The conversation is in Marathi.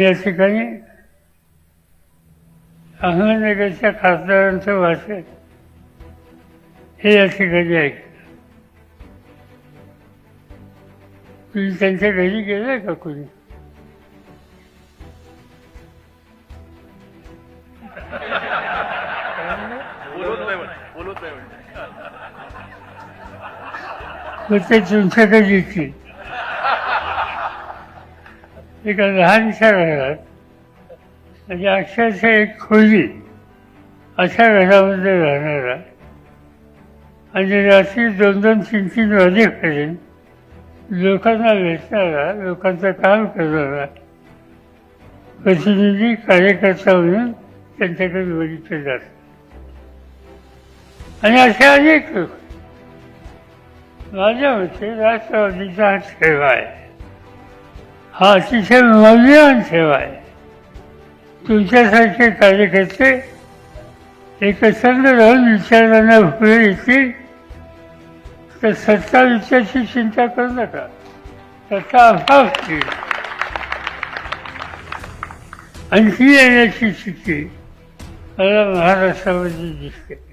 या ठिकाणी अहमदनगरच्या खासदारांचं भाषण हे या ठिकाणी ऐकलं. तुम्ही त्यांच्या घरी गेलाय का कोणी? मग ते तुमच्याकडे येतील. एका लहानशा घरात म्हणजे अक्षरशः एक खोली अशा घरामध्ये राहणारा आणि रात्री 2-2, 3-3 वाजेपर्यंत लोकांना भेटणारा, लोकांचं काम करणारा प्रतिनिधी कार्यकर्ता म्हणून त्यांच्याकडे बघितलं जातं. आणि असे अनेक लोक. माझ्या मते राष्ट्रवादीचा हा ठेवा आहे, हा अतिशय मौल्यवान सेवा आहे. तुमच्यासारखे कार्यकर्ते एकसंध राहून विचारांना पुढे येतील तर सत्ता विचाराची चिंता करू नका, सत्ता अभाव होईल. आणखी येण्याची स्थिती मला महाराष्ट्रामध्ये दिसते.